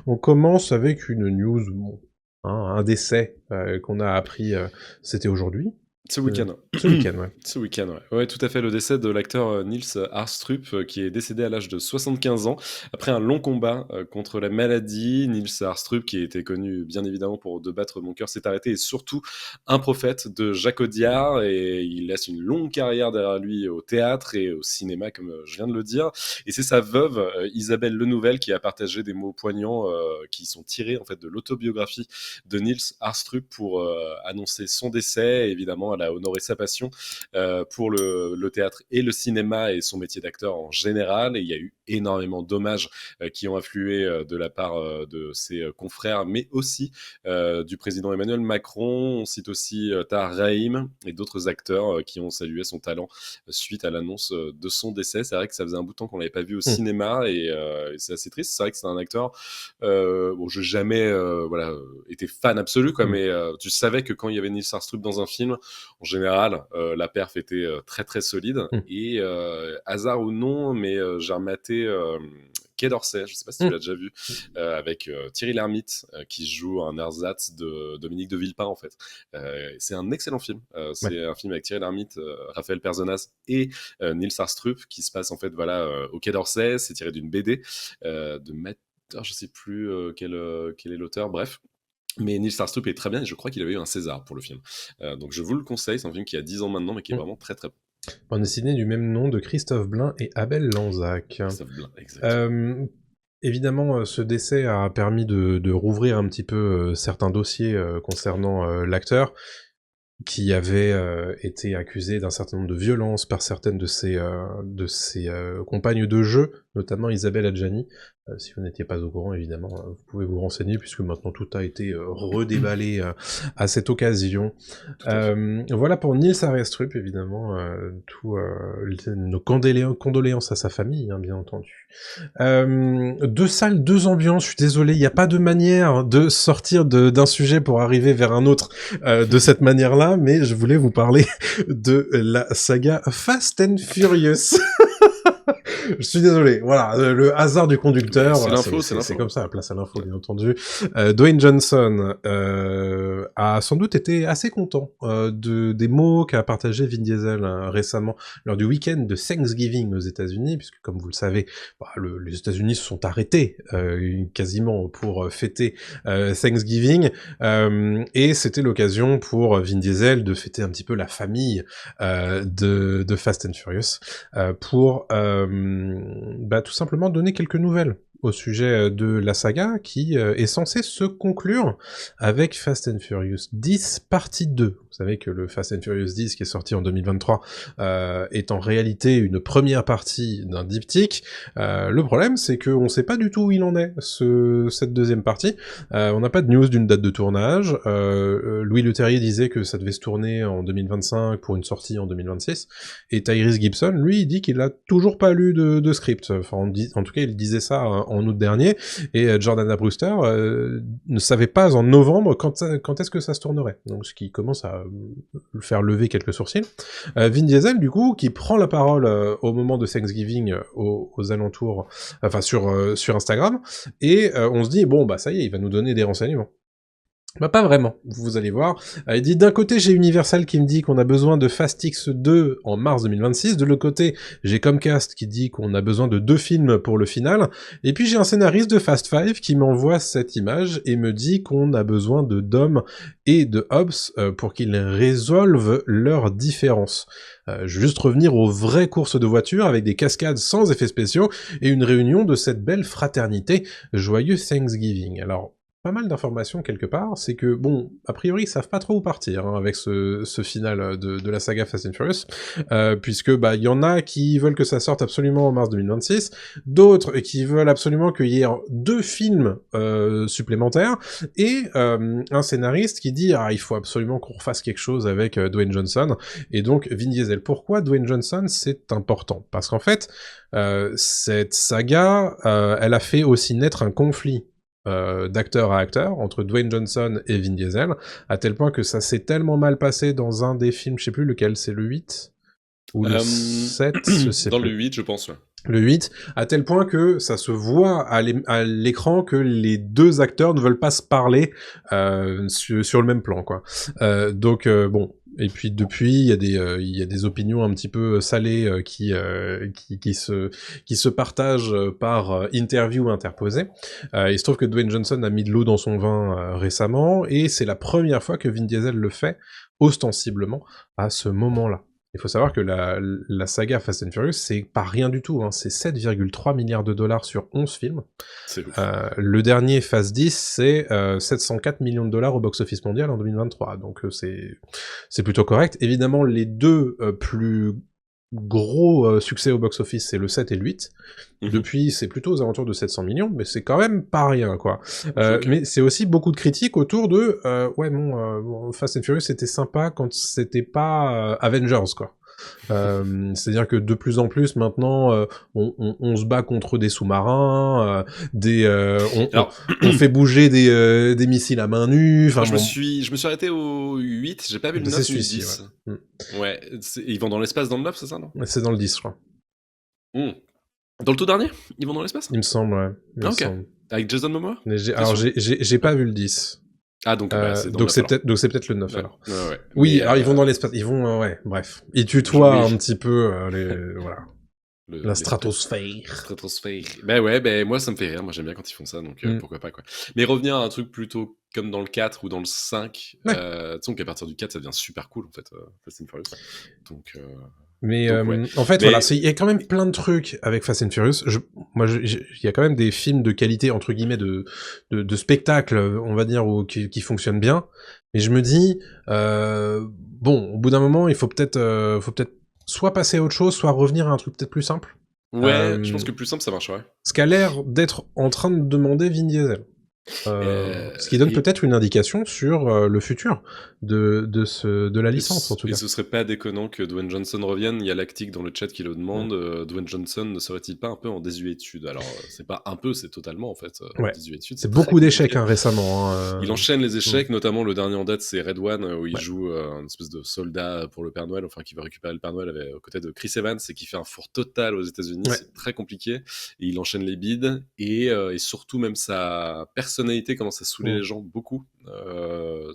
On commence avec une news, bon, hein, un décès qu'on a appris, c'était aujourd'hui. Ce week-end. Ce week-end, ouais. Ce week-end, ouais. Ouais, tout à fait. Le décès de l'acteur Niels Aarstrup, qui est décédé à l'âge de 75 ans, après un long combat contre la maladie. Niels Aarstrup, qui était connu bien évidemment pour De battre mon cœur s'est arrêté, est surtout un prophète de Jacques Audiard, et il laisse une longue carrière derrière lui au théâtre et au cinéma, comme je viens de le dire. Et c'est sa veuve, Isabelle Lenouvelle, qui a partagé des mots poignants qui sont tirés en fait de l'autobiographie de Niels Aarstrup pour annoncer son décès. Évidemment, elle a honoré sa passion pour le théâtre et le cinéma et son métier d'acteur en général. Et il y a eu énormément d'hommages qui ont afflué de la part de ses confrères, mais aussi du président Emmanuel Macron. On cite aussi Tahar Rahim et d'autres acteurs qui ont salué son talent suite à l'annonce de son décès. C'est vrai que ça faisait un bout de temps qu'on l'avait pas vu au cinéma, et c'est assez triste. C'est vrai que c'est un acteur bon, je n'ai jamais été fan absolu, quoi, mais tu savais que quand il y avait Niels Aarstrup dans un film, en général, la perf était très très solide. Et hasard ou non, mais j'ai rematé Quai d'Orsay, je ne sais pas si tu l'as déjà vu, avec Thierry Lhermitte qui joue un ersatz de Dominique de Villepin, en fait. C'est un excellent film. C'est un film avec Thierry Lhermitte, Raphaël Perzonas et Niels Aarstrup, qui se passe en fait au Quai d'Orsay. C'est tiré d'une BD de Matt, je sais plus quel est l'auteur, bref. Mais Niels Aarstrup est très bien, et je crois qu'il avait eu un César pour le film. Donc je vous le conseille, c'est un film qui a 10 ans maintenant, mais qui est vraiment très très bon. Bande dessinée du même nom de Christophe Blain et Abel Lanzac. Christophe Blain, exactement. Évidemment, ce décès a permis de rouvrir un petit peu certains dossiers concernant l'acteur, qui avait été accusé d'un certain nombre de violences par certaines de ses compagnes de jeu, notamment Isabelle Adjani. Si vous n'étiez pas au courant, évidemment, vous pouvez vous renseigner, puisque maintenant tout a été redéballé à cette occasion. Voilà pour Niels Aarstrup, évidemment, nos condoléances à sa famille, hein, bien entendu. Deux salles, deux ambiances, je suis désolé, il n'y a pas de manière de sortir d'un sujet pour arriver vers un autre de cette manière-là, mais je voulais vous parler de la saga Fast and Furious. Je suis désolé, voilà, le hasard du conducteur, c'est voilà, l'info, c'est comme ça, place à l'info, bien entendu. Dwayne Johnson a sans doute été assez content des mots qu'a partagé Vin Diesel récemment lors du week-end de Thanksgiving aux États-Unis, puisque comme vous le savez, les États-Unis se sont arrêtés quasiment pour fêter Thanksgiving, et c'était l'occasion pour Vin Diesel de fêter un petit peu la famille de Fast and Furious pour tout simplement donner quelques nouvelles au sujet de la saga qui est censée se conclure avec Fast and Furious 10 partie 2. Vous savez que le Fast and Furious 10 qui est sorti en 2023 est en réalité une première partie d'un diptyque. Le problème, c'est qu'on ne sait pas du tout où il en est, cette deuxième partie. On n'a pas de news d'une date de tournage. Louis Leterrier disait que ça devait se tourner en 2025 pour une sortie en 2026. Et Tyrese Gibson, lui, il dit qu'il a toujours pas lu de script. Enfin, en tout cas, il disait ça en août dernier. Et Jordana Brewster ne savait pas en novembre quand est-ce que ça se tournerait. Donc, ce qui commence à faire lever quelques sourcils. Vin Diesel, du coup, qui prend la parole au moment de Thanksgiving aux alentours, enfin sur Instagram, et on se dit bon bah ça y est, il va nous donner des renseignements. Bah pas vraiment, vous allez voir. Il dit d'un côté j'ai Universal qui me dit qu'on a besoin de Fast X 2 en mars 2026, de l'autre côté j'ai Comcast qui dit qu'on a besoin de 2 films pour le final, et puis j'ai un scénariste de Fast 5 qui m'envoie cette image et me dit qu'on a besoin de Dom et de Hobbs pour qu'ils résolvent leurs différences. Je veux juste revenir aux vraies courses de voitures avec des cascades sans effets spéciaux et une réunion de cette belle fraternité. Joyeux Thanksgiving. Alors, pas mal d'informations quelque part, c'est que, bon, a priori, ils savent pas trop où partir hein, avec ce final de la saga Fast and Furious, puisque, bah, il y en a qui veulent que ça sorte absolument en mars 2026, d'autres qui veulent absolument qu'il y ait 2 films supplémentaires, et un scénariste qui dit « Ah, il faut absolument qu'on refasse quelque chose avec Dwayne Johnson », et donc Vin Diesel. Pourquoi Dwayne Johnson, c'est important? Parce qu'en fait, cette saga, elle a fait aussi naître un conflit d'acteur à acteur entre Dwayne Johnson et Vin Diesel, à tel point que ça s'est tellement mal passé dans un des films, je sais plus lequel, c'est le 8 ou le 7, je sais dans plus. le 8, je pense, ouais. Le 8, à tel point que ça se voit à l'écran que les deux acteurs ne veulent pas se parler sur le même plan, quoi. Donc bon, et puis depuis, il y a des opinions un petit peu salées qui se partagent par interview interposée. Il se trouve que Dwayne Johnson a mis de l'eau dans son vin récemment, et c'est la première fois que Vin Diesel le fait, ostensiblement, à ce moment-là. Il faut savoir que la saga Fast and Furious, c'est pas rien du tout, hein. C'est 7,3 milliards de dollars sur 11 films. C'est ouf. Le dernier Fast 10, c'est 704 millions de dollars au box-office mondial en 2023. Donc c'est plutôt correct. Évidemment, les deux plus gros succès au box-office, c'est le 7 et le 8. Depuis, c'est plutôt aux alentours de 700 millions, mais c'est quand même pas rien, quoi. Ok. Mais c'est aussi beaucoup de critiques autour de ouais, bon, Fast and Furious, c'était sympa quand c'était pas Avengers, quoi. C'est-à-dire que de plus en plus maintenant, on se bat contre des sous-marins, Alors, on fait bouger des missiles à main nue. Enfin moi, bon, je me suis arrêté au 8, j'ai pas vu le c'est 9 ni le celui-ci, ouais. 10. Ouais, ils vont dans l'espace dans le 9, c'est ça, non? C'est dans le 10, je crois. Hmm. Dans le tout dernier? Ils vont dans l'espace? Il me semble, ouais. Il me Ah, ok. semble. Avec Jason Momoa? Mais T'es sûr? j'ai pas vu le 10. Ah, donc bah, c'est dans le 9 alors. Donc c'est peut-être le 9 Ouais, alors. ouais, ouais. Oui, Mais alors ils vont dans l'espace, ils vont ouais, bref. Ils tutoient oui, un petit peu voilà, la l'espace. stratosphère. Stratosphère. Ben ouais, ben moi ça me fait rire, moi j'aime bien quand ils font ça, donc pourquoi pas quoi. Mais revenir à un truc plutôt comme dans le 4 ou dans le 5, Ouais. tu sais qu'à partir du 4 ça devient super cool en fait, Fast and Furious. Donc, Mais ouais. en fait, voilà, Mais il y a quand même plein de trucs avec Fast and Furious. Il y a quand même des films de qualité entre guillemets de spectacle, on va dire, qui fonctionnent bien. Mais je me dis, bon, au bout d'un moment, il faut peut-être soit passer à autre chose, soit revenir à un truc peut-être plus simple. ouais, je pense que plus simple ça marcherait. Ce qu'a l'air d'être en train de demander Vin Diesel. Ce qui donne Et peut-être une indication sur le futur de la licence, en tout Et cas. ce serait pas déconnant que Dwayne Johnson revienne. Il y a Lactic dans le chat qui le Mm. demande. Dwayne Johnson ne serait-il pas un peu en désuétude? Alors, c'est pas un peu, c'est totalement en fait. En Ouais. désuétude, C'est c'est très beaucoup d'échecs compliqué. hein, récemment. Il enchaîne les échecs, notamment le dernier en date, c'est Red One, où il Ouais. joue une espèce de soldat pour le Père Noël, enfin qui va récupérer le Père Noël aux côtés de Chris Evans et qui fait un four total aux États-Unis. Ouais. C'est très compliqué. Et il enchaîne les bides et surtout même sa personnalité commence à saouler les gens beaucoup.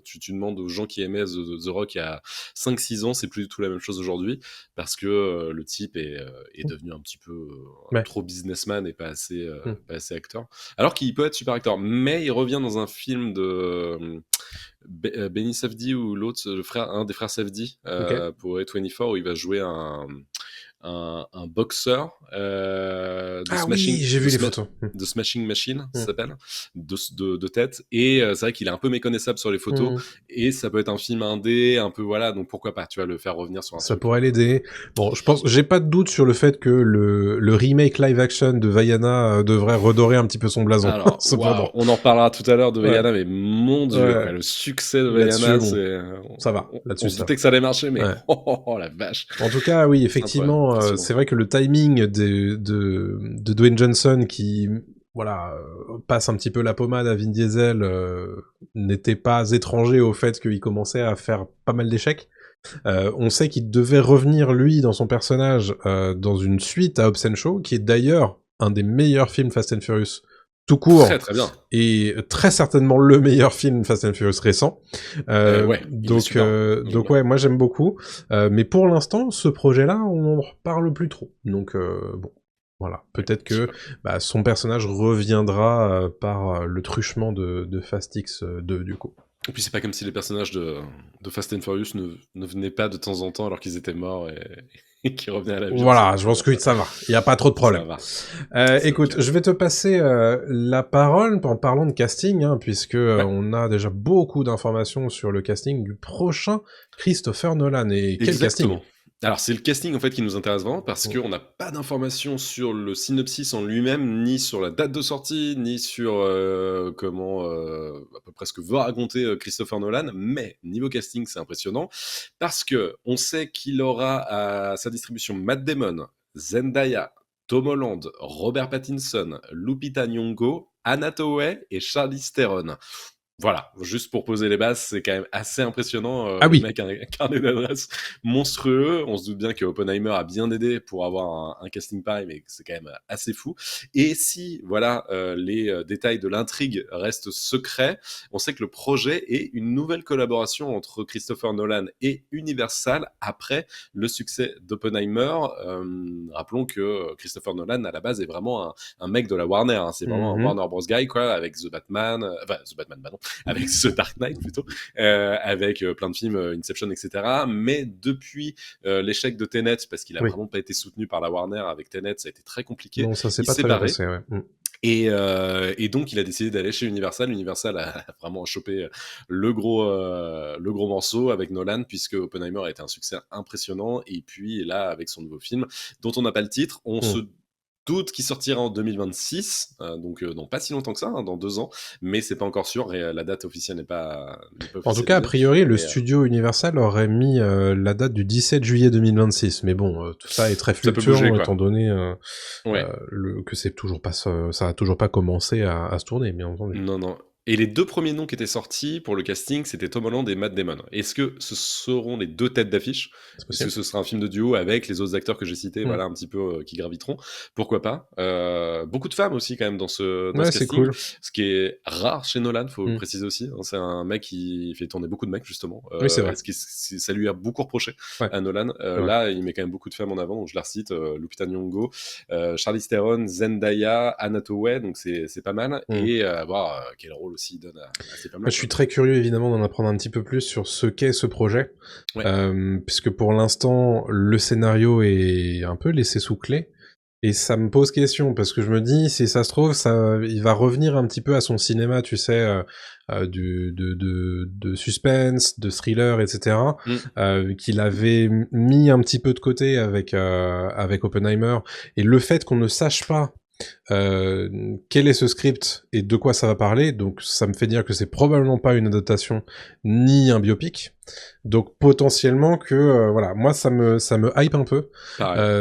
Tu demandes aux gens qui aimaient The Rock il y a 5-6 ans, c'est plus du tout la même chose aujourd'hui parce que le type est devenu un petit peu Ouais. trop businessman et pas assez acteur. Alors qu'il peut être super acteur, mais il revient dans un film de Benny Safdie ou l'autre, un des frères Safdie pour A24 où il va jouer un boxeur Ah oui, j'ai vu les photos. de Smashing Machine, ça s'appelle, de tête. Et c'est vrai qu'il est un peu méconnaissable sur les photos. Et ça peut être un film indé, un peu voilà. Donc pourquoi pas, tu vas le faire revenir sur un ça truc. pourrait l'aider. Bon, j'ai pas de doute sur le fait que le remake live action de Vaiana devrait redorer un petit peu son blason. Alors, Cependant. on en parlera tout à l'heure de Vaiana, Ouais. mais mon dieu, Ouais. quoi, le succès de Là-dessus, Vaiana, bon, c'est. ça va. Là-dessus, On se ça doutait va. que ça allait marcher, mais Ouais. oh la vache. En tout cas, oui, C'est incroyable, effectivement, impressionnant. c'est vrai que le timing de Dwayne Johnson qui, voilà, passe un petit peu la pommade à Vin Diesel n'était pas étranger au fait qu'il commençait à faire pas mal d'échecs. On sait qu'il devait revenir, lui, dans son personnage, dans une suite à Hobbs & Shaw, qui est d'ailleurs un des meilleurs films Fast and Furious tout court, Très très bien. et très certainement le meilleur film Fast and Furious récent. Ouais, donc ouais, moi j'aime beaucoup. Mais pour l'instant, ce projet-là, on n'en reparle plus trop. Donc bon, voilà. Peut-être que son personnage reviendra par le truchement de Fast X 2 du coup. Et puis c'est pas comme si les personnages de Fast and Furious ne venaient pas de temps en temps alors qu'ils étaient morts et qui revenaient à la vie. Voilà, je pense que ça va. Il n'y a pas trop de problème. Écoute, okay. je vais te passer la parole en parlant de casting, hein, puisque on a déjà beaucoup d'informations sur le casting du prochain Christopher Nolan. Et quel casting! Alors c'est le casting en fait qui nous intéresse vraiment parce qu'on n'a pas d'informations sur le synopsis en lui-même, ni sur la date de sortie, ni sur comment à peu près ce que veut raconter Christopher Nolan. Mais niveau casting, c'est impressionnant parce que on sait qu'il aura à sa distribution Matt Damon, Zendaya, Tom Holland, Robert Pattinson, Lupita Nyong'o, Anna Thaoué et Charlize Theron. Voilà, juste pour poser les bases, c'est quand même assez impressionnant. Ah Le oui. mec a un carnet d'adresses monstrueux. On se doute bien que Oppenheimer a bien aidé pour avoir un casting pareil, mais c'est quand même assez fou. Et si, voilà, les détails de l'intrigue restent secrets, on sait que le projet est une nouvelle collaboration entre Christopher Nolan et Universal après le succès d'Oppenheimer. Rappelons que Christopher Nolan, à la base, est vraiment un mec de la Warner. Hein. C'est vraiment un Warner Bros. Guy, quoi, avec The Batman. Enfin, The Batman, bah non, avec The Dark Knight plutôt, avec plein de films, Inception, etc. Mais depuis l'échec de Tenet, parce qu'il a Oui. vraiment pas été soutenu par la Warner avec Tenet, ça a été très compliqué. Non, ça s'est Il pas s'est très bien barré. passé, ouais. Et donc, il a décidé d'aller chez Universal. Universal a vraiment chopé le gros morceau avec Nolan, puisque Oppenheimer a été un succès impressionnant. Et puis là, avec son nouveau film, dont on n'a pas le titre, on se doute qu'il sortira en 2026, donc dans pas si longtemps que ça, hein, dans 2 ans, mais c'est pas encore sûr, et la date officielle n'est pas En tout cas, a officialisée. priori, le studio Universal aurait mis la date du 17 juillet 2026, mais bon, tout ça est très fluctuant, bouger, quoi. étant donné Ouais. que c'est toujours pas ça a toujours pas commencé à se tourner, bien entendu. Non. Et les 2 premiers noms qui étaient sortis pour le casting, c'était Tom Holland et Matt Damon. Est-ce que ce seront les 2 têtes d'affiche? Est-ce que ce sera un film de duo avec les autres acteurs que j'ai cités, voilà, un petit peu, qui graviteront? Pourquoi pas? Beaucoup de femmes aussi quand même dans ce Ouais, c'est casting, cool. ce qui est rare chez Nolan, faut le préciser aussi, hein. C'est un mec qui fait tourner beaucoup de mecs justement, Oui, c'est vrai. ça lui a beaucoup reproché à Nolan. Là, il met quand même beaucoup de femmes en avant, donc je la recite, Lupita Nyong'o, Charlize Theron, Zendaya, Anna Thaoué, donc c'est pas mal. Et voir quel rôle aussi il donne à ces femmes-là. Je suis très curieux évidemment d'en apprendre un petit peu plus sur ce qu'est ce projet, puisque pour l'instant le scénario est un peu laissé sous clé, et ça me pose question parce que je me dis, si ça se trouve, il va revenir un petit peu à son cinéma, tu sais, de suspense, de thriller, etc., qu'il avait mis un petit peu de côté avec Oppenheimer, et le fait qu'on ne sache pas quel est ce script et de quoi ça va parler, donc ça me fait dire que c'est probablement pas une adaptation ni un biopic, donc potentiellement que voilà, moi ça me hype un peu,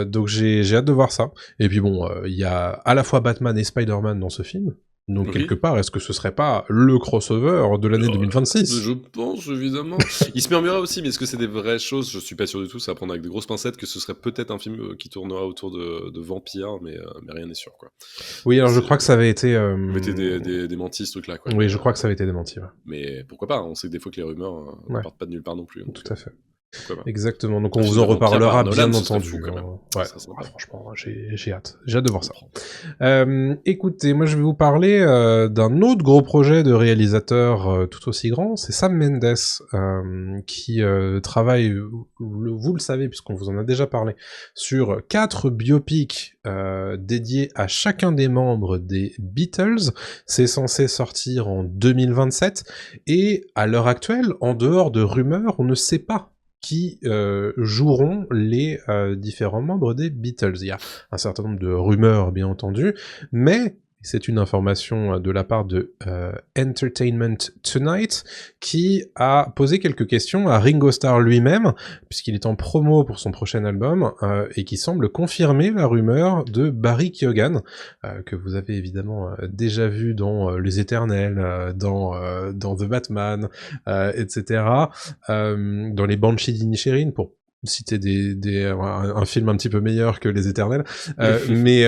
donc j'ai hâte de voir ça. Et puis bon, il y a à la fois Batman et Spider-Man dans ce film, donc quelque part, est-ce que ce serait pas le crossover de l'année 2026? Je pense, évidemment. Il se murmurait aussi, mais est-ce que c'est des vraies choses? Je suis pas sûr du tout, ça va prendre avec des grosses pincettes, que ce serait peut-être un film qui tournera autour de vampires, mais rien n'est sûr, quoi. Oui, alors je crois que ça avait été... démenti, ce truc-là, quoi. Oui, je crois que ça avait été démenti, ouais. Mais pourquoi pas? On sait que des fois que les rumeurs ne partent pas de nulle part non plus. Donc, tout à fait. Pourquoi pas? Exactement, donc on vous en reparlera bien entendu. Fou, quand même. Ouais, franchement, j'ai hâte de voir ça. Écoutez, moi je vais vous parler d'un autre gros projet de réalisateur tout aussi grand, c'est Sam Mendes, qui travaille, vous le savez puisqu'on vous en a déjà parlé, sur 4 biopics dédiés à chacun des membres des Beatles. C'est censé sortir en 2027, et à l'heure actuelle, en dehors de rumeurs, on ne sait pas qui joueront les différents membres des Beatles. Il y a un certain nombre de rumeurs, bien entendu, mais c'est une information de la part de Entertainment Tonight, qui a posé quelques questions à Ringo Starr lui-même, puisqu'il est en promo pour son prochain album, et qui semble confirmer la rumeur de Barry Keoghan, que vous avez évidemment déjà vu dans Les Éternels, dans The Batman, etc., dans les Banshees d'Inisherin, pour citer un film un petit peu meilleur que Les Éternels, mais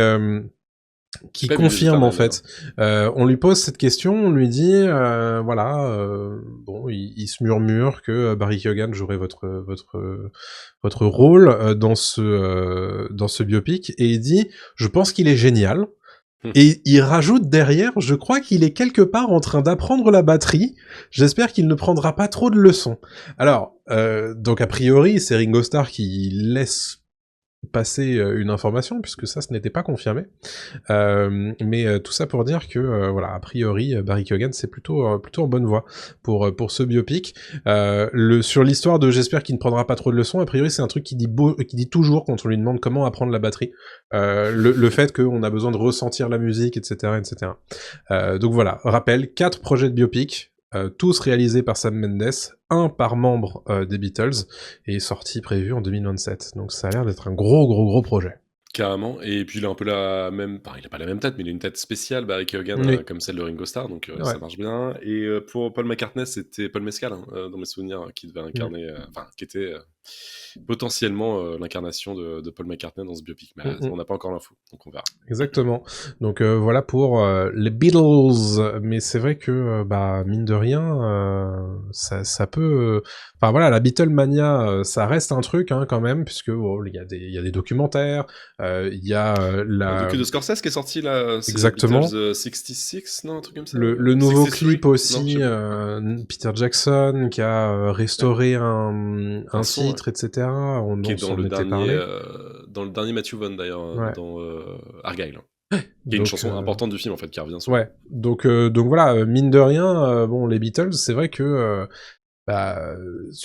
qui confirme en fait. On lui pose cette question, on lui dit bon, il se murmure que Barry Keoghan jouerait votre rôle dans ce biopic, et il dit je pense qu'il est génial. Et il rajoute derrière, je crois qu'il est quelque part en train d'apprendre la batterie, j'espère qu'il ne prendra pas trop de leçons. Alors, donc a priori, c'est Ringo Starr qui laisse passer une information, puisque ça, ce n'était pas confirmé. Mais tout ça pour dire que, voilà, a priori, Barry Keoghan, c'est plutôt en bonne voie pour ce biopic. Sur l'histoire de j'espère qu'il ne prendra pas trop de leçons, a priori, c'est un truc qu'il dit toujours quand on lui demande comment apprendre la batterie. Le fait qu'on a besoin de ressentir la musique, etc., etc. Donc voilà, rappel, 4 projets de biopic, tous réalisés par Sam Mendes, un par membre des Beatles, et sorti prévu en 2027. Donc ça a l'air d'être un gros projet. Carrément, et puis il a un peu la même, enfin il a pas la même tête, mais il a une tête spéciale, Barry Keoghan, Oui. comme celle de Ringo Starr, donc Ouais. ça marche bien. Et pour Paul McCartney, c'était Paul Mescal, hein, dans mes souvenirs, qui devait incarner, enfin qui était potentiellement l'incarnation de Paul McCartney dans ce biopic, mais on n'a pas encore l'info, donc on verra. Exactement. Donc voilà pour les Beatles. Mais c'est vrai que bah mine de rien, ça peut. Enfin voilà, la Beatlemania, ça reste un truc hein, quand même, puisque bon, il y a des documentaires, il y a Un la. docu de Scorsese qui est sorti là, c'est Exactement. Beatles 66, non, un truc comme ça. Le nouveau 63? clip Non, aussi, je sais plus. Peter Jackson qui a restauré un son, titre, etc. On qui est s'en était parlé. dans le dernier Matthew Vaughn d'ailleurs, Ouais. dans Argyle. Qui est une Donc, chanson importante du film en fait, qui revient souvent. ouais. Donc voilà, mine de rien, bon, les Beatles, c'est vrai que bah,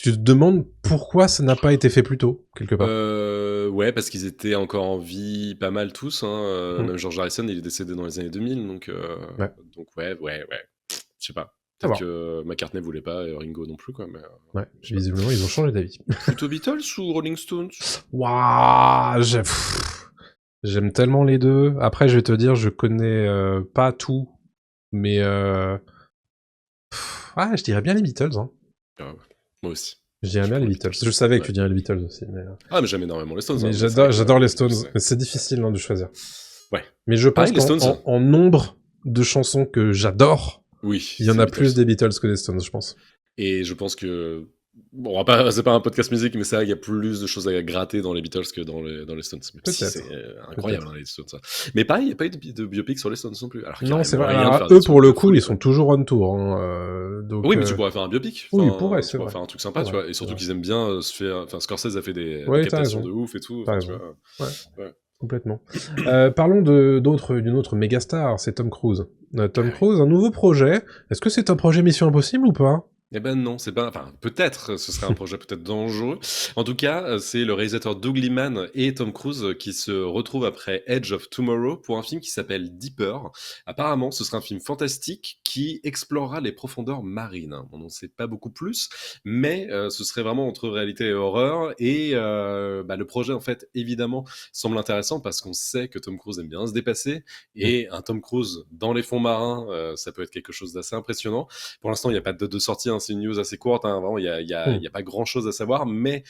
tu te demandes pourquoi ça n'a pas été fait plus tôt, quelque part. Ouais, parce qu'ils étaient encore en vie pas mal tous. Hein. Mm. Même George Harrison, il est décédé dans les années 2000, donc Ouais. ouais. Je sais pas. À Peut-être voir. que McCartney voulait pas et Ringo non plus, quoi. Mais, Ouais, visiblement, ils ont changé d'avis. plutôt Beatles ou Rolling Stones? Waouh, j'aime tellement les deux. Après, je vais te dire, je connais pas tout, mais ouais, je dirais bien les Beatles. Hein. Ouais. Moi aussi. Je dirais bien les Beatles. Je savais que tu dirais les Beatles aussi. Mais, Ah, mais j'aime énormément les Stones. mais hein, j'adore les Stones. Mais c'est difficile hein, de choisir. Ouais. Mais je pense Pareil, les Stones. qu'en nombre de chansons que j'adore, oui, il y en a plus des Beatles que des Stones, je pense. Et je pense que bon, c'est pas un podcast musique, mais c'est vrai qu'il y a plus de choses à gratter dans les Beatles que dans les Stones. Même si c'est incroyable, hein, les Stones. Ça. Mais pareil, il n'y a pas eu de biopic sur les Stones non plus. Alors non, c'est vrai. Alors, eux, pour le coup, ils sont toujours on tour. Hein, donc, oui, mais tu pourrais faire un biopic. Oui, ils pourraient, c'est vrai. Faire un truc sympa, tu vois. Et surtout qu'ils aiment bien se faire. Enfin, Scorsese a fait des captations de ouf et tout. T'as raison. Ouais. Complètement. Parlons d'une autre méga star, c'est Tom Cruise. Tom Cruise, un nouveau projet. Est-ce que c'est un projet Mission Impossible ou pas ? Eh ben non, c'est pas. Enfin, peut-être, ce serait un projet peut-être dangereux. En tout cas, c'est le réalisateur Doug Liman et Tom Cruise qui se retrouvent après Edge of Tomorrow pour un film qui s'appelle Deeper. Apparemment, ce sera un film fantastique qui explorera les profondeurs marines. On n'en sait pas beaucoup plus, mais ce serait vraiment entre réalité et horreur. Et le projet, en fait, évidemment, semble intéressant parce qu'on sait que Tom Cruise aime bien se dépasser. Et un Tom Cruise dans les fonds marins, ça peut être quelque chose d'assez impressionnant. Pour l'instant, il n'y a pas de date de sortie. C'est une news assez courte, hein, vraiment, il y a pas grand-chose à savoir, mais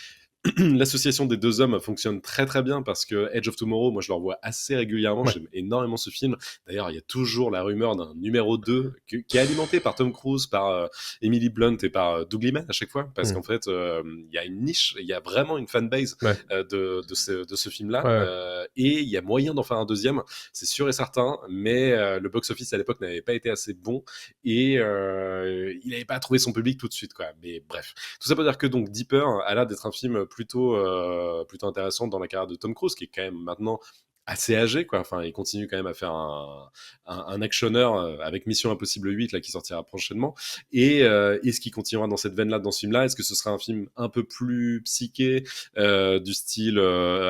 l'association des deux hommes fonctionne très très bien parce que Edge of Tomorrow, moi je le revois assez régulièrement, j'aime énormément ce film. D'ailleurs, il y a toujours la rumeur d'un numéro 2 qui est alimenté par Tom Cruise, par Emily Blunt et par Doug Liman à chaque fois, parce qu'en fait, il y a une niche, il y a vraiment une fanbase de ce film-là, et il y a moyen d'en faire un deuxième, c'est sûr et certain, mais le box-office à l'époque n'avait pas été assez bon, et il n'avait pas trouvé son public tout de suite, quoi. Mais bref, tout ça pour dire que donc Deeper a l'air d'être un film plutôt intéressant dans la carrière de Tom Cruise, qui est quand même maintenant assez âgé, quoi. Enfin, il continue quand même à faire un actionneur avec Mission Impossible 8 là, qui sortira prochainement. Et est-ce qu'il continuera dans cette veine-là, dans ce film-là? Est-ce que ce sera un film un peu plus psyché, du style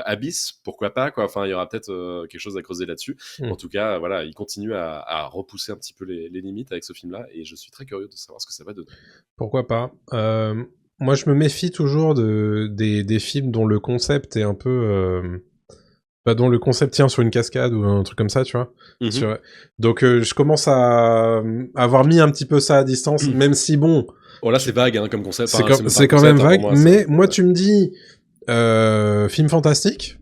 Abyss? Pourquoi pas, quoi. Enfin, il y aura peut-être quelque chose à creuser là-dessus. En tout cas, voilà, il continue à repousser un petit peu les limites avec ce film-là, et je suis très curieux de savoir ce que ça va donner. Pourquoi pas. Moi, je me méfie toujours des films dont le concept est un peu... dont le concept tient sur une cascade ou un truc comme ça, tu vois. Donc, je commence à avoir mis un petit peu ça à distance, même si, bon... Oh là, c'est vague, hein, comme concept. C'est quand même vague, mais moi, tu me dis... film fantastique,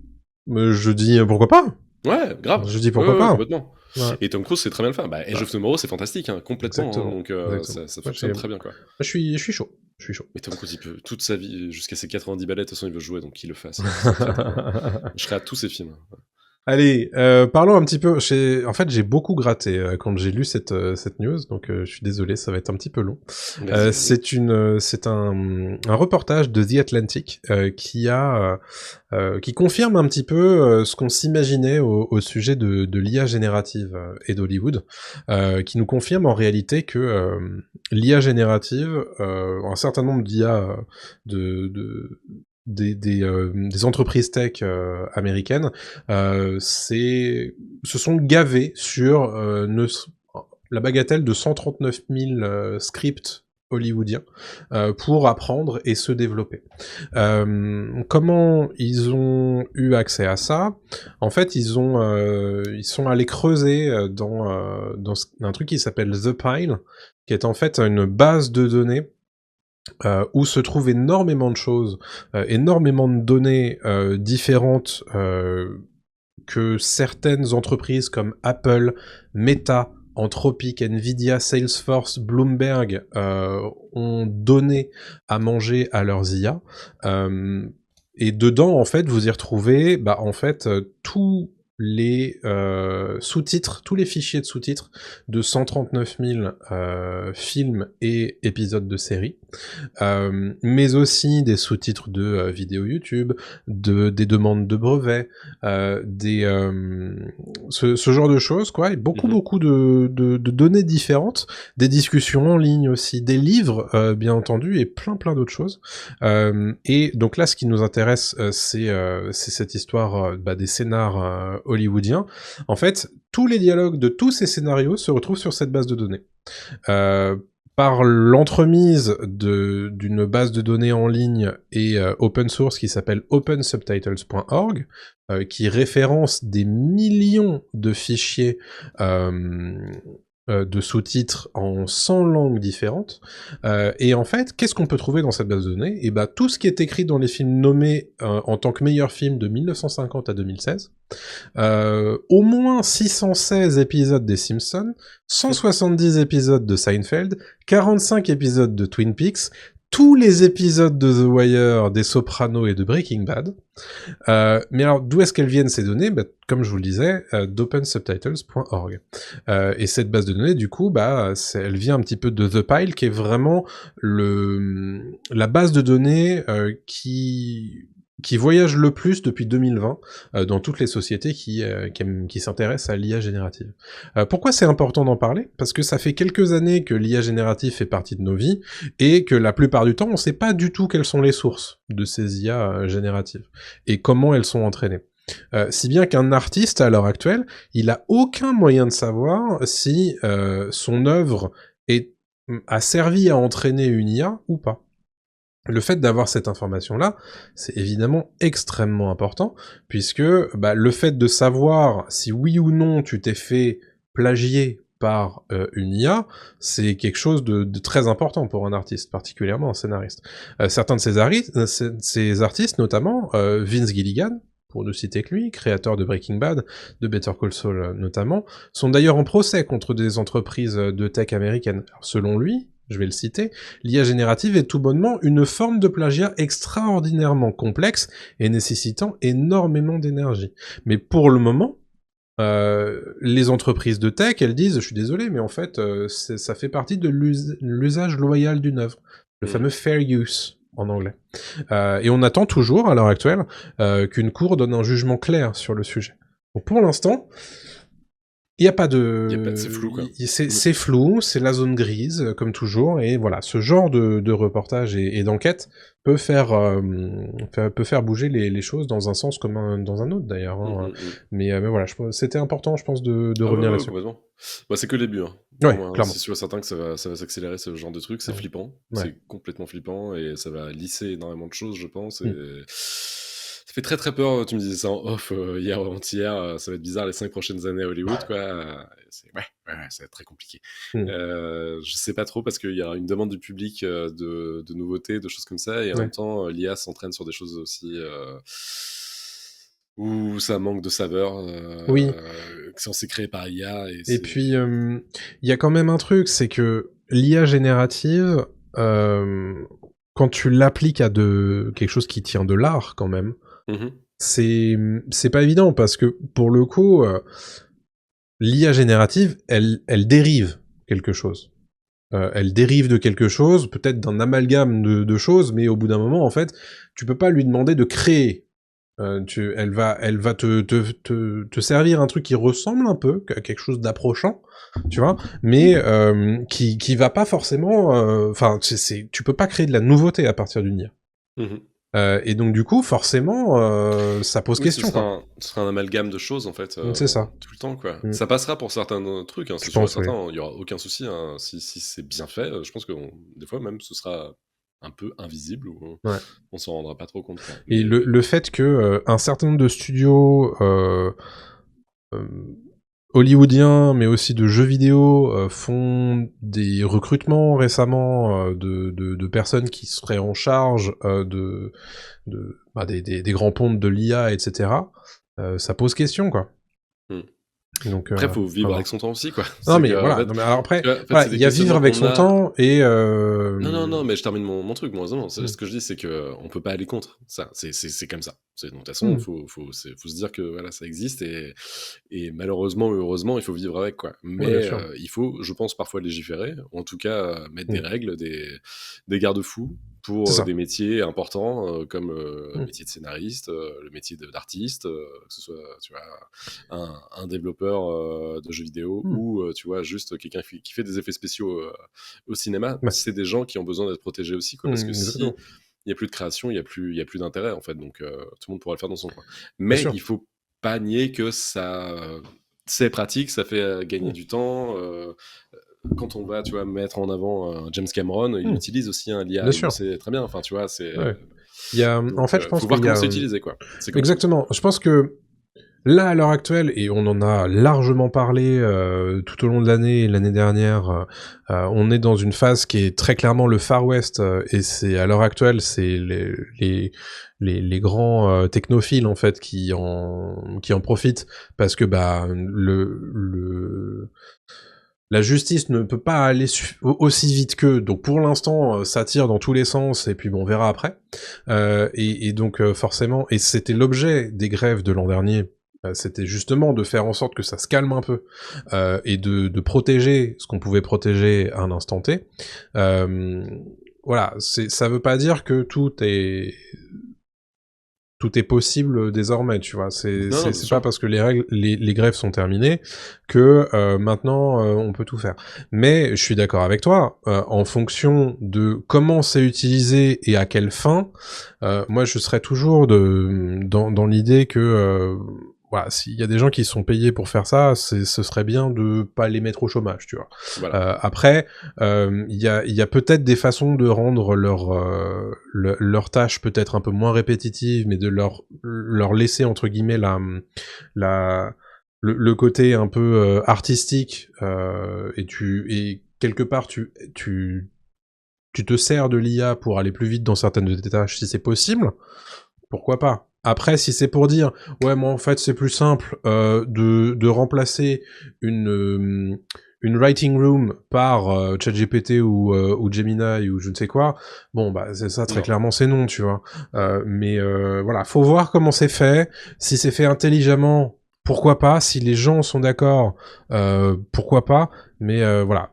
je dis pourquoi pas. Ouais, grave. Je dis pourquoi pas. Complètement. Ouais. Et Tom Cruise, c'est très bien le faire. Edge of Tomorrow, c'est fantastique, hein, complètement. Hein, donc, ça fonctionne très bien, quoi. Je suis chaud. Mais Tom Cruise, il peut toute sa vie, jusqu'à ses 90 balais, de toute façon, il veut jouer, donc qu'il le fasse. Je serai à tous ses films. Allez, parlons un petit peu. En fait, j'ai beaucoup gratté quand j'ai lu cette news, donc je suis désolé, ça va être un petit peu long. C'est un reportage de The Atlantic qui confirme un petit peu ce qu'on s'imaginait au sujet de l'IA générative et d'Hollywood, qui nous confirme en réalité que l'IA générative, un certain nombre d'IA des entreprises tech américaines se sont gavées sur la bagatelle de 139 000 scripts hollywoodien pour apprendre et se développer. Comment ils ont eu accès à ça? En fait, ils sont allés creuser dans un truc qui s'appelle The Pile, qui est en fait une base de données où se trouvent énormément de choses, énormément de données différentes que certaines entreprises comme Apple, Meta, Anthropic, Nvidia, Salesforce, Bloomberg ont donné à manger à leurs IA. Et dedans, en fait, vous y retrouvez tous les sous-titres, tous les fichiers de sous-titres de 139 000 films et épisodes de séries, mais aussi des sous-titres de vidéos YouTube, des demandes de brevets, ce genre de choses, quoi, et beaucoup de données différentes, des discussions en ligne aussi, des livres, bien entendu, et plein d'autres choses. Et donc là, ce qui nous intéresse, c'est cette histoire des scénars hollywoodiens. En fait, tous les dialogues de tous ces scénarios se retrouvent sur cette base de données. Par l'entremise d'une base de données en ligne et open source qui s'appelle opensubtitles.org, qui référence des millions de fichiers de sous-titres en 100 langues différentes. Et en fait, qu'est-ce qu'on peut trouver dans cette base de données? Et tout ce qui est écrit dans les films nommés en tant que meilleurs films de 1950 à 2016, au moins 616 épisodes des Simpsons, 170 épisodes de Seinfeld, 45 épisodes de Twin Peaks, tous les épisodes de The Wire, des Sopranos et de Breaking Bad. Mais alors, d'où est-ce qu'elles viennent ces données? Comme je vous le disais, d'opensubtitles.org. Et cette base de données, du coup, elle vient un petit peu de The Pile, qui est vraiment la base de données qui voyage le plus depuis 2020 dans toutes les sociétés qui s'intéressent à l'IA générative. Pourquoi c'est important d'en parler? Parce que ça fait quelques années que l'IA générative fait partie de nos vies et que la plupart du temps, on ne sait pas du tout quelles sont les sources de ces IA génératives et comment elles sont entraînées. Si bien qu'un artiste, à l'heure actuelle, il a aucun moyen de savoir si son œuvre a servi à entraîner une IA ou pas. Le fait d'avoir cette information-là, c'est évidemment extrêmement important, puisque le fait de savoir si oui ou non tu t'es fait plagier par une IA, c'est quelque chose de très important pour un artiste, particulièrement un scénariste. Certains de ces artistes, notamment Vince Gilligan, pour ne citer que lui, créateur de Breaking Bad, de Better Call Saul notamment, sont d'ailleurs en procès contre des entreprises de tech américaines. Alors, selon lui, je vais le citer, l'IA générative est tout bonnement une forme de plagiat extraordinairement complexe et nécessitant énormément d'énergie. Mais pour le moment, les entreprises de tech, elles disent, je suis désolé, mais en fait, ça fait partie de l'usage loyal d'une œuvre, le fameux fair use en anglais. Et on attend toujours, à l'heure actuelle, qu'une cour donne un jugement clair sur le sujet. Donc pour l'instant, il n'y a pas de... c'est flou, quoi. C'est flou, c'est la zone grise, comme toujours, et voilà, ce genre de reportage et d'enquête peut faire bouger les choses dans un sens comme dans un autre, d'ailleurs. Hein. Mais voilà, c'était important, je pense, de revenir là-dessus. C'est que le début. Hein. Ouais, clairement. C'est sûr et certain que ça va s'accélérer, ce genre de truc. C'est flippant. Ouais. C'est complètement flippant, et ça va lisser énormément de choses, je pense. Et... Ça fait très peur. Tu me disais ça en off hier ou avant-hier. Ça va être bizarre les 5 prochaines années à Hollywood, quoi. Ça va être très compliqué. Je sais pas trop, parce qu'il y a une demande du public de nouveautés, de choses comme ça, et en même temps, l'IA s'entraîne sur des choses aussi où ça manque de saveur. Censé créer par IA. Et puis, il y a quand même un truc, c'est que l'IA générative, quand tu l'appliques à quelque chose qui tient de l'art, quand même, c'est pas évident, parce que pour le coup, l'IA générative, elle dérive quelque chose. Elle dérive de quelque chose, peut-être d'un amalgame de choses, mais au bout d'un moment, en fait, tu peux pas lui demander de créer. Elle va te servir un truc qui ressemble un peu à quelque chose d'approchant, tu vois, mais qui va pas forcément... tu peux pas créer de la nouveauté à partir d'une IA. Et donc du coup, forcément, ça pose Oui, ce question, sera quoi. ce sera un amalgame de choses, en fait, C'est ça. tout le temps, quoi. Mm. Ça passera pour certains, trucs, hein, Je c'est sûr et pense, oui. certain, il y aura aucun souci, hein. Si c'est bien fait, je pense que des fois même, ce sera un peu invisible ou Ouais. on s'en rendra pas trop compte, quoi. Et Mais le fait que un certain nombre de studios euh, hollywoodiens, mais aussi de jeux vidéo, font des recrutements récemment de personnes qui seraient en charge des grands pontes de l'IA, etc. Ça pose question, quoi. mmh. Donc, Après, faut à vivre avec voir. son temps aussi, quoi. Non, C'est mais que, en voilà. fait, Non, mais alors après, tu vois, en fait, voilà, c'est il des y a vivre questionnements avec qu'on son a. temps et Non, non, non, mais je termine mon truc, moi, non, c'est hmm. ce que je dis, c'est que on peut pas aller contre ça. C'est comme ça. De toute façon, Hmm. faut se dire que voilà, ça existe et malheureusement ou heureusement, il faut vivre avec, quoi. Ouais, bien Mais sûr. il faut, je pense, parfois légiférer, ou en tout cas mettre des Hmm. règles, des garde-fous C'est pour ça. des métiers importants comme le Hmm. métier de scénariste, le métier d'artiste, que ce soit, tu vois, un développeur de jeux vidéo Hmm. ou, tu vois, juste quelqu'un qui fait des effets spéciaux au cinéma, Ouais. c'est des gens qui ont besoin d'être protégés aussi, quoi, parce que si Exactement. il y a plus de création, il y a plus d'intérêt en fait, donc tout le monde pourra le faire dans son coin. Bien Mais sûr. il faut pas nier que ça, c'est pratique, ça fait gagner Hmm. du temps. Quand on va, tu vois, mettre en avant James Cameron, il Hmm. utilise aussi un Bien l'IA, il le sûr. sait très bien. Enfin, tu vois, c'est Ouais. Il y a, en donc fait, je pense faut voir qu'il y comment a c'est utilisé, quoi. C'est comme tout. exactement. Je pense que là, à l'heure actuelle, et on en a largement parlé tout au long de l'année et l'année dernière, on est dans une phase qui est très clairement le Far West, et c'est à l'heure actuelle, c'est les grands technophiles en fait qui en profitent parce que bah la justice ne peut pas aller aussi vite qu'eux, donc pour l'instant ça tire dans tous les sens et puis bon on verra après. Et donc forcément, et c'était l'objet des grèves de l'an dernier, c'était justement de faire en sorte que ça se calme un peu et de protéger ce qu'on pouvait protéger à un instant T. Euh, voilà, ça veut pas dire que tout est possible désormais, tu vois. Non, non, bien C'est pas sûr. parce que les grèves sont terminées que maintenant on peut tout faire. Mais je suis d'accord avec toi. En fonction de comment c'est utilisé et à quelle fin, moi je serais toujours dans l'idée que voilà, s'il y a des gens qui sont payés pour faire ça, ce serait bien de pas les mettre au chômage, tu vois. Voilà. Après, il y a peut-être des façons de rendre leur tâche peut-être un peu moins répétitive, mais de leur laisser entre guillemets la le côté un peu artistique et quelque part tu te sers de l'IA pour aller plus vite dans certaines de tes tâches si c'est possible, pourquoi pas. Après, si c'est pour dire, ouais, moi en fait c'est plus simple de remplacer une writing room par ChatGPT ou Gemini ou je ne sais quoi, bon bah c'est ça très Non. clairement c'est non, tu vois. Mais voilà, faut voir comment c'est fait. Si c'est fait intelligemment, pourquoi pas. Si les gens sont d'accord, pourquoi pas. Mais voilà,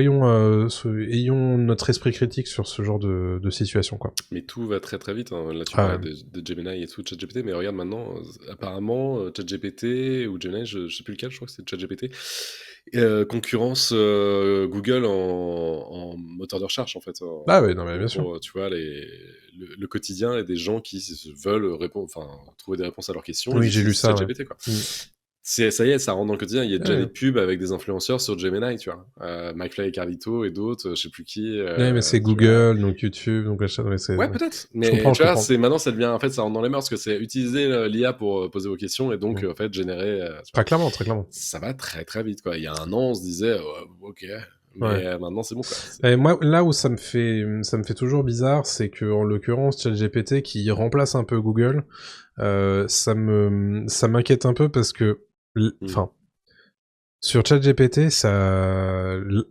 ayons notre esprit critique sur ce genre de situation, quoi. Mais tout va très très vite, hein. Là, tu Ah parlais ouais. de Gemini et tout, ChatGPT, mais regarde maintenant, apparemment, ChatGPT ou Gemini, je sais plus lequel, je crois que c'est ChatGPT, concurrence Google en moteur de recherche, en fait, Ah ouais, non mais bien sûr. pour, tu vois, le quotidien et des gens qui veulent répondre, enfin, trouver des réponses à leurs questions, ils Oui, j'ai lu utilisent ça, ouais. ChatGPT, quoi. Mm. Ça y est, ça rentre dans le quotidien. Il y a déjà des Ouais. pubs avec des influenceurs sur Gemini, tu vois. McFly et Carlito et d'autres, je sais plus qui, Ouais, mais c'est tu vois. Google, donc YouTube, donc machin, ouais, Ouais, peut-être. je Mais comprends, je tu vois, comprends. c'est maintenant, ça devient, en fait, ça rentre dans les mœurs, parce que c'est utiliser l'IA pour poser vos questions et donc, Mm. en fait, générer, tu vois. Très clairement, très clairement. Ça va très très vite, quoi. Il y a un an, on se disait, ok, Ouais. mais maintenant, c'est bon, quoi. Et moi, là où ça me fait toujours bizarre, c'est que en l'occurrence, ChatGPT qui remplace un peu Google, ça m'inquiète un peu parce que, Hmm. enfin, sur ChatGPT,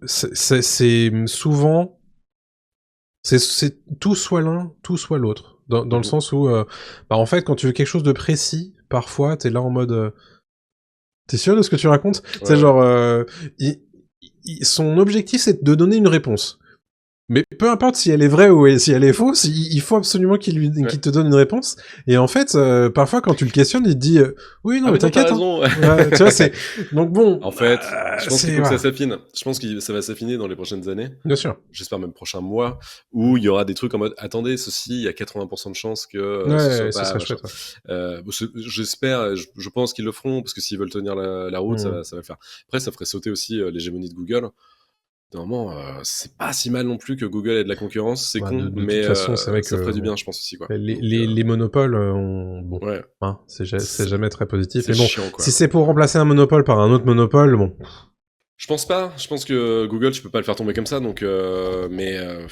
c'est souvent, c'est tout soit l'un, tout soit l'autre. Dans le Mhm. sens où, bah en fait, quand tu veux quelque chose de précis, parfois, t'es là en mode, t'es sûr de ce que tu racontes? Ouais, C'est ouais. genre, son objectif, c'est de donner une réponse. Mais peu importe si elle est vraie ou si elle est fausse, il faut absolument qu'il te donne une réponse. Et en fait, parfois quand tu le questionnes, il te dit oui, non, Ah mais mais non, t'as t'inquiète. Hein. raison. Ouais, tu vois, c'est donc bon. En fait, je pense qu'il c'est faut que ça voilà. s'affine. Je pense que ça va s'affiner dans les prochaines années. Bien sûr. J'espère même prochains mois, où il y aura des trucs en mode attendez, ceci, il y a 80% de chances que ce soit Ouais, ce pas serait machin. chouette. Ouais. J'espère, je pense qu'ils le feront, parce que s'ils veulent tenir la route, ça va le faire. Après, ça ferait sauter aussi l'hégémonie de Google. Normalement, c'est pas si mal non plus que Google ait de la concurrence, c'est Bah, con, de mais toute façon, c'est vrai ça que ferait du bon, bien, je pense aussi, quoi. les, Donc, les, les monopoles, bon, ouais, hein, c'est jamais très positif. c'est Mais bon, chiant, quoi. si c'est pour remplacer un monopole par un autre monopole, bon. Je pense pas. Je pense que Google, tu peux pas le faire tomber comme ça. Donc, ouais,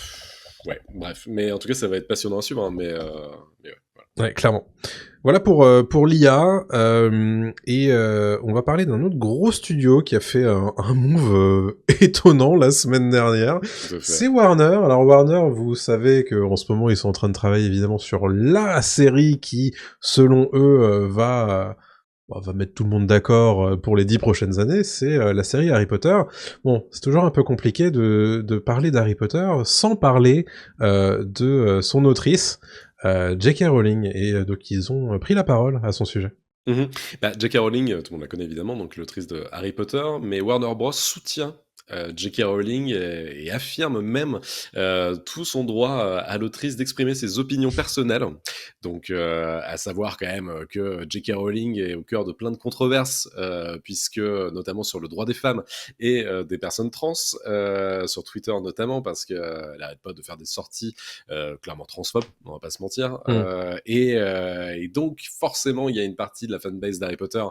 bref. Mais en tout cas, ça va être passionnant à suivre. Hein, mais ouais, voilà. Ouais, clairement. Voilà pour l'IA. Et on va parler d'un autre gros studio qui a fait un move étonnant la semaine dernière. Tout à fait. C'est Warner. Alors Warner, vous savez qu'en ce moment, ils sont en train de travailler évidemment sur la série qui, selon eux, va mettre tout le monde d'accord pour les 10 prochaines années, c'est la série Harry Potter. Bon, c'est toujours un peu compliqué de parler d'Harry Potter sans parler de son autrice, J.K. Rowling, et donc ils ont pris la parole à son sujet. J.K. Rowling, tout le monde la connaît évidemment, donc l'autrice de Harry Potter, mais Warner Bros. Soutient J.K. Rowling et affirme même tout son droit à l'autrice d'exprimer ses opinions personnelles. Donc, à savoir quand même que J.K. Rowling est au cœur de plein de controverses, puisque notamment sur le droit des femmes et des personnes trans, sur Twitter notamment, parce qu'elle n'arrête pas de faire des sorties clairement transphobes, on va pas se mentir. Et donc, forcément, il y a une partie de la fanbase d'Harry Potter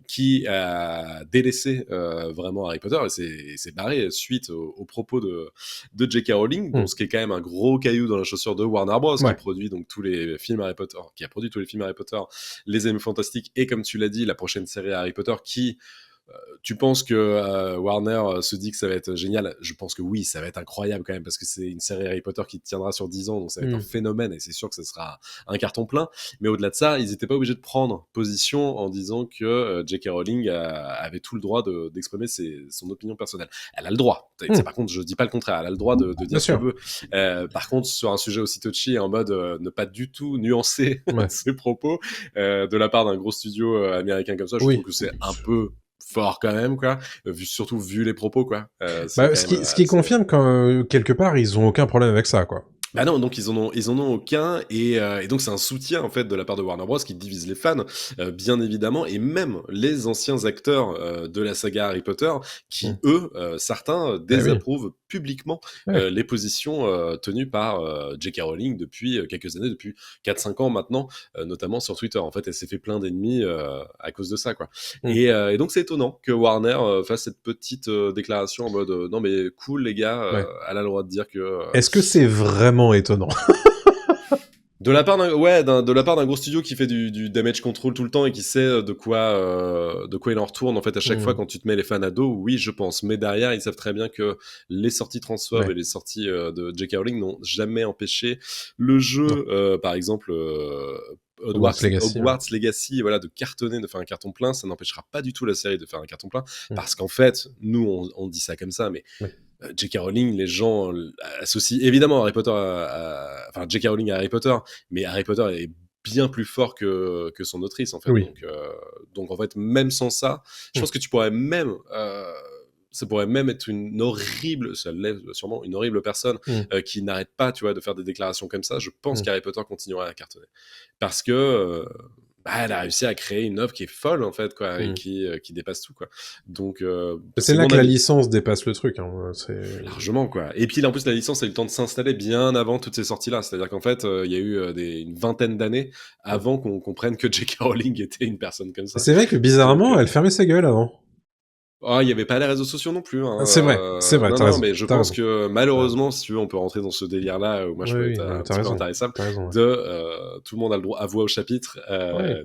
qui a délaissé vraiment Harry Potter et s'est barré suite aux propos de J.K. Rowling, donc ce qui est quand même un gros caillou dans la chaussure de Warner Bros, qui produit donc tous les films Harry Potter, qui a produit tous les films Harry Potter, les Animaux Fantastiques, et comme tu l'as dit, la prochaine série Harry Potter qui... tu penses que Warner se dit que ça va être génial? Je pense que oui, ça va être incroyable quand même, parce que c'est une série Harry Potter qui tiendra sur 10 ans, donc ça va être un phénomène, et c'est sûr que ce sera un carton plein. Mais au-delà de ça, ils n'étaient pas obligés de prendre position en disant que J.K. Rowling avait tout le droit d'exprimer son opinion personnelle. Elle a le droit. Par contre, je dis pas le contraire, elle a le droit de dire ce qu'elle veut. Par contre, sur un sujet aussi touchy, en mode ne pas du tout nuancer ses propos de la part d'un gros studio américain comme ça, je trouve que c'est un peu fort quand même, quoi, surtout vu les propos, quoi. Ce qui confirme quand quelque part ils ont aucun problème avec ça, quoi. Bah non, donc ils en ont aucun, et donc c'est un soutien en fait de la part de Warner Bros qui divise les fans, bien évidemment, et même les anciens acteurs de la saga Harry Potter qui eux, certains désapprouvent publiquement les positions tenues par J.K. Rowling depuis quelques années, depuis 4-5 ans maintenant, notamment sur Twitter. En fait, elle s'est fait plein d'ennemis à cause de ça, quoi. Et donc c'est étonnant que Warner fasse cette petite déclaration en mode non mais cool les gars, elle a le droit de dire que... Est-ce que c'est vraiment étonnant? De la part d'un gros studio qui fait du damage control tout le temps et qui sait de quoi il en retourne en fait à chaque fois quand tu te mets les fans à dos, oui je pense. Mais derrière ils savent très bien que les sorties transphobes et les sorties de J.K. Rowling n'ont jamais empêché le jeu, par exemple Hogwarts Legacy, voilà, de cartonner, de faire un carton plein. Ça n'empêchera pas du tout la série de faire un carton plein, parce qu'en fait nous on dit ça comme ça, mais J.K. Rowling, les gens associent évidemment Harry Potter enfin J.K. Rowling à Harry Potter, mais Harry Potter est bien plus fort que son autrice en fait. Donc en fait, même sans ça, je pense que tu pourrais même ça pourrait même être une horrible, ça l'est sûrement, une horrible personne qui n'arrête pas, tu vois, de faire des déclarations comme ça. Je pense qu'Harry Potter continuera à cartonner, parce que elle a réussi à créer une œuvre qui est folle en fait, quoi, et qui dépasse tout, quoi. Donc c'est là que la licence dépasse le truc, hein. C'est largement, quoi. Et puis en plus la licence a eu le temps de s'installer bien avant toutes ces sorties là, c'est-à-dire qu'en fait il y a eu une vingtaine d'années avant qu'on comprenne que J.K. Rowling était une personne comme ça. C'est vrai que bizarrement elle fermait sa gueule avant. Oh, il n'y avait pas les réseaux sociaux non plus. Hein. C'est vrai, non, t'as raison. Mais je pense que malheureusement, si tu veux, on peut rentrer dans ce délire-là, où moi je peux être un petit peu intéressable, de tout le monde a le droit à voix au chapitre.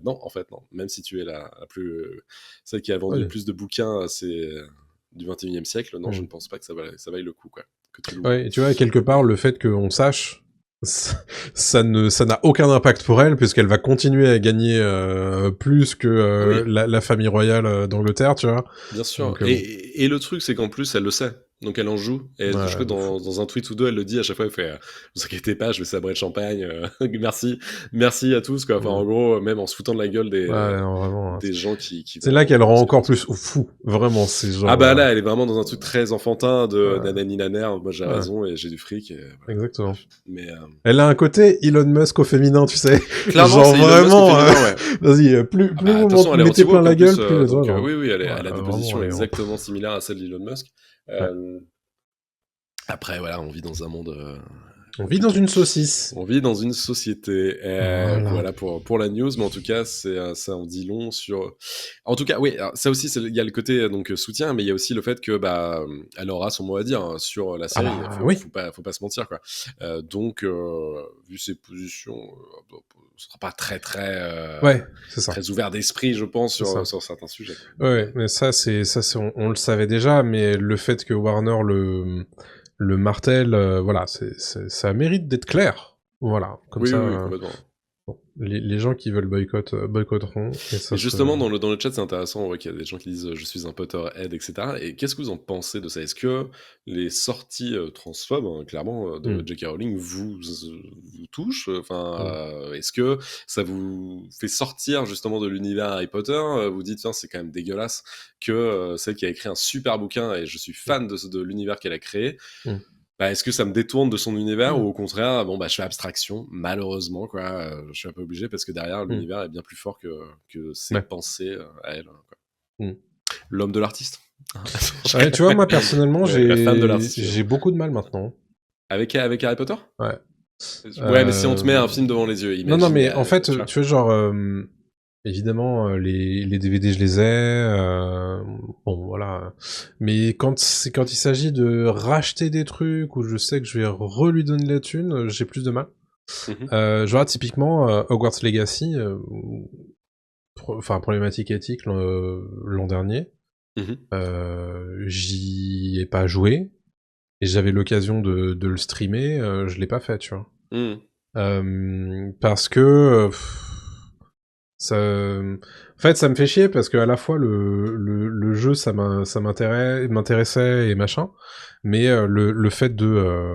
Non, en fait, non. Même si tu es la plus... celle qui a vendu le plus de bouquins du 21e siècle, non, je ne pense pas que ça vaille le coup, quoi. Et tu vois, quelque part, le fait qu'on sache... ça n'a aucun impact pour elle, puisqu'elle va continuer à gagner plus que la famille royale d'Angleterre, tu vois. Bien sûr. Donc, et le truc, c'est qu'en plus, elle le sait. Donc elle en joue, et je crois que dans un tweet ou deux, elle le dit à chaque fois, elle fait vous inquiétez pas, je vais sabrer de champagne, merci à tous, quoi. Enfin, en gros, même en se foutant de la gueule des gens qui c'est là qu'elle rend encore plus fou, vraiment, c'est genre... Ah bah là, elle est vraiment dans un truc très enfantin de nanani naner, moi j'ai raison et j'ai du fric. Et, voilà. Exactement. Mais, elle a un côté Elon Musk au féminin, tu sais. Clairement, genre c'est vraiment, Elon Musk au féminin, ouais. Vas-y, plus vous mettez plein la gueule, plus les autres. Oui, elle a des positions exactement similaires à celle d'Elon Musk. Après, voilà, on vit dans un monde... on vit dans une saucisse. On vit dans une société. Voilà pour la news, mais en tout cas, ça en dit long sur... En tout cas, oui, ça aussi, il y a le côté donc, soutien, mais il y a aussi le fait que elle aura son mot à dire sur la série. Faut pas se mentir, quoi. Donc, vu ses positions... ce sera pas très très ouvert d'esprit, je pense, sur certains sujets. Ouais, mais ça on le savait déjà, mais le fait que Warner le martèle, voilà, ça mérite d'être clair. Voilà, comme ça. Oui, complètement. Les gens qui veulent boycotteront. Et justement, dans le chat, c'est intéressant, on voit qu'il y a des gens qui disent « je suis un Potterhead », etc. Et qu'est-ce que vous en pensez de ça? Est-ce que les sorties transphobes, hein, clairement, de J.K. Rowling vous touchent? Enfin, est-ce que ça vous fait sortir justement de l'univers Harry Potter? Vous dites « tiens, c'est quand même dégueulasse que celle qui a écrit un super bouquin, et je suis fan de l'univers qu'elle a créé », est-ce que ça me détourne de son univers ou au contraire, je fais abstraction, malheureusement, quoi. Je suis un peu obligé parce que derrière, l'univers est bien plus fort que ses pensées à elle. Quoi. L'homme de l'artiste. Ouais, tu vois, moi personnellement, j'ai beaucoup de mal maintenant. Avec Harry Potter? Ouais. Ouais, mais si on te met un film devant les yeux, imagine, non, mais en fait, tu vois, genre... évidemment, les DVD, je les ai. Bon, voilà. Mais quand il s'agit de racheter des trucs où je sais que je vais lui donner la thune, j'ai plus de mal. Genre, typiquement, Hogwarts Legacy, problématique éthique l'an dernier, j'y ai pas joué, et j'avais l'occasion de le streamer, je l'ai pas fait, tu vois. Parce que... en fait, ça me fait chier parce que à la fois le jeu ça m'intéressait et machin, mais le fait de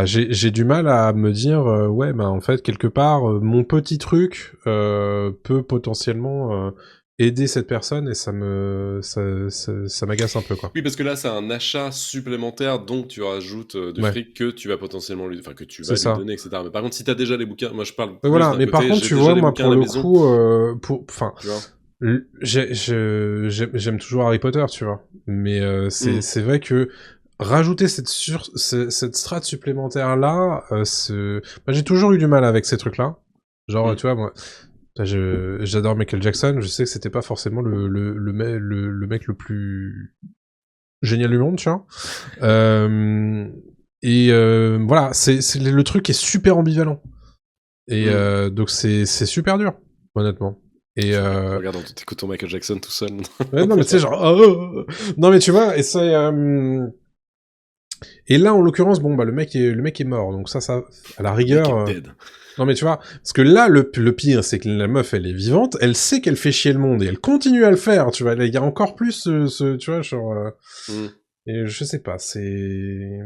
j'ai du mal à me dire en fait quelque part mon petit truc peut potentiellement aider cette personne, et ça m'agace un peu, quoi. Oui, parce que là, c'est un achat supplémentaire, donc tu rajoutes du fric que tu vas potentiellement lui donner, etc. Mais par contre, si t'as déjà les bouquins, moi je parle plus voilà, d'un mais côté, par contre, tu vois, moi pour le coup, j'aime toujours Harry Potter, tu vois. Mais c'est vrai que rajouter cette strate supplémentaire là, j'ai toujours eu du mal avec ces trucs là. Genre, tu vois, moi, j'adore Michael Jackson, je sais que c'était pas forcément le mec le plus génial du monde, tu vois. Voilà, le truc est super ambivalent. Et donc c'est super dur, honnêtement. Et regarde, t'écoutes ton Michael Jackson tout seul. Ouais, non, mais tu sais, genre... Non, mais tu vois, et c'est... Et là, en l'occurrence, le mec est mort, donc ça, à la rigueur... Non, mais tu vois, parce que là, le pire, c'est que la meuf, elle est vivante, elle sait qu'elle fait chier le monde, et elle continue à le faire, tu vois, il y a encore plus tu vois, genre... Et je sais pas,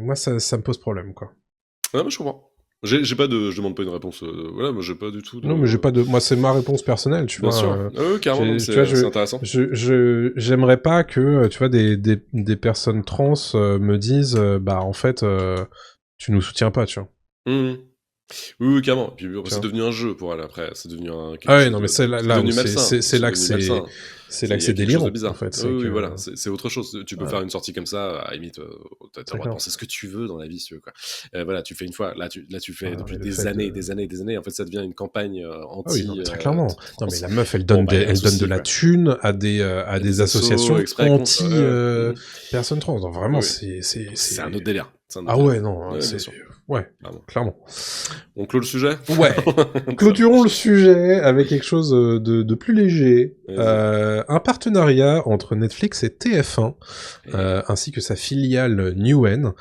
moi, ça me pose problème, quoi. Ouais, je comprends. Je demande pas une réponse, voilà, moi j'ai pas du tout de... Non, mais moi c'est ma réponse personnelle, tu vois. Bien sûr, carrément, c'est intéressant. J'aimerais pas que, tu vois, des personnes trans me disent, en fait, tu nous soutiens pas, tu vois. Oui, carrément. Puis c'est devenu un jeu pour elle après. C'est devenu un. Ah ouais, non, mais c'est là que c'est délirant. En fait, oui, voilà, c'est autre chose. Tu peux faire une sortie comme ça, à la limite, t'as le droit de penser ce que tu veux dans la vie, si tu veux, quoi. Voilà, tu fais une fois, là tu fais depuis des années. En fait, ça devient une campagne anti. Ah oui, très clairement. Non, mais la meuf, elle donne de la thune à des associations anti personnes trans. Donc vraiment, c'est un autre délire. Ah ouais, non, c'est... Ouais, clairement. On clôt le sujet ? Ouais. Clôturons le sujet avec quelque chose de plus léger. Un partenariat entre Netflix et TF1, ainsi que sa filiale Newen,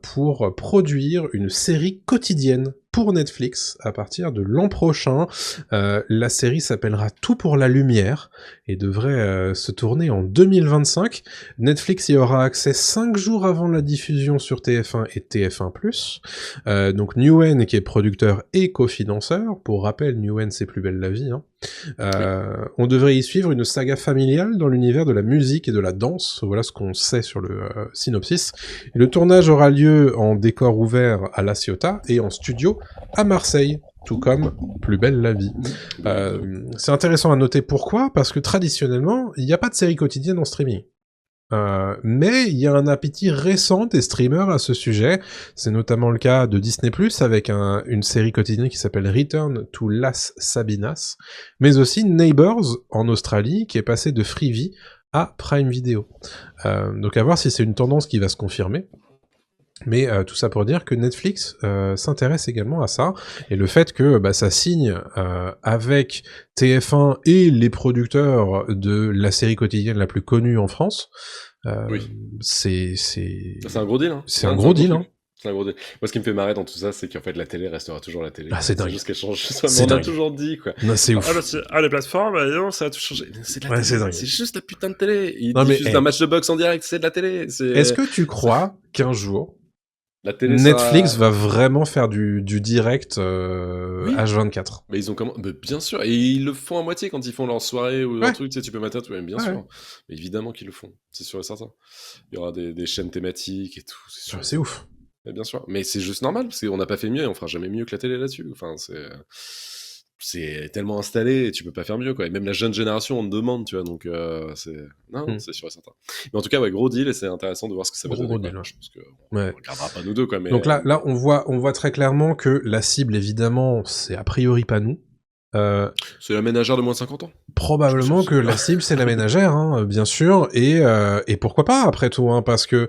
pour produire une série quotidienne pour Netflix à partir de l'an prochain. La série s'appellera Tout pour la lumière et devrait se tourner en 2025. Netflix y aura accès 5 jours avant la diffusion sur TF1 et TF1+. Donc Newen, qui est producteur et cofinanceur, pour rappel, Newen c'est Plus belle la vie, hein. On devrait y suivre une saga familiale dans l'univers de la musique et de la danse, voilà ce qu'on sait sur le synopsis. Et le tournage aura lieu en décor ouvert à La Ciotat et en studio à Marseille, tout comme Plus belle la vie. C'est intéressant à noter pourquoi, parce que traditionnellement, il n'y a pas de série quotidienne en streaming. Mais il y a un appétit récent des streamers à ce sujet. C'est notamment le cas de Disney+, avec une série quotidienne qui s'appelle Return to Las Sabinas, mais aussi Neighbours en Australie, qui est passé de Freevee à Prime Video. Donc à voir si c'est une tendance qui va se confirmer. Mais tout ça pour dire que Netflix s'intéresse également à ça, et le fait que ça signe avec TF1 et les producteurs de la série quotidienne la plus connue en France, c'est un gros deal. Hein. C'est un gros deal. Hein. C'est un gros deal. Moi, ce qui me fait marrer dans tout ça, c'est qu'en fait, la télé restera toujours la télé. Ah, c'est dingue. Juste qu'elle change. On a toujours dit, quoi. Non, c'est ouf. Les plateformes, non, ça a tout changé. C'est de la télé. C'est dingue. C'est juste la putain de télé. Ils diffusent un match de boxe en direct, c'est de la télé. Est-ce que tu crois qu'un jour, la télé Netflix va vraiment faire du direct H24? Mais ils ont comment? Bien sûr, et ils le font à moitié quand ils font leur soirée ou leur truc, tu sais, tu peux mater, bien sûr. Mais évidemment qu'ils le font, c'est sûr et certain. Il y aura des chaînes thématiques et tout, c'est sûr. C'est ouf. Mais bien sûr, mais c'est juste normal, parce qu'on n'a pas fait mieux et on fera jamais mieux que la télé là-dessus. Enfin, c'est tellement installé et tu peux pas faire mieux, quoi. Et même la jeune génération, on te demande, tu vois, donc c'est sûr et certain. Mais en tout cas, gros deal, et c'est intéressant de voir ce que ça va donner. Deal, je pense qu'on regardera pas nous deux, quoi. Mais... Donc là, on voit très clairement que la cible, évidemment, c'est a priori pas nous. C'est la ménagère de moins de 50 ans. Probablement que la cible c'est la ménagère, hein, bien sûr, et pourquoi pas après tout, hein, parce que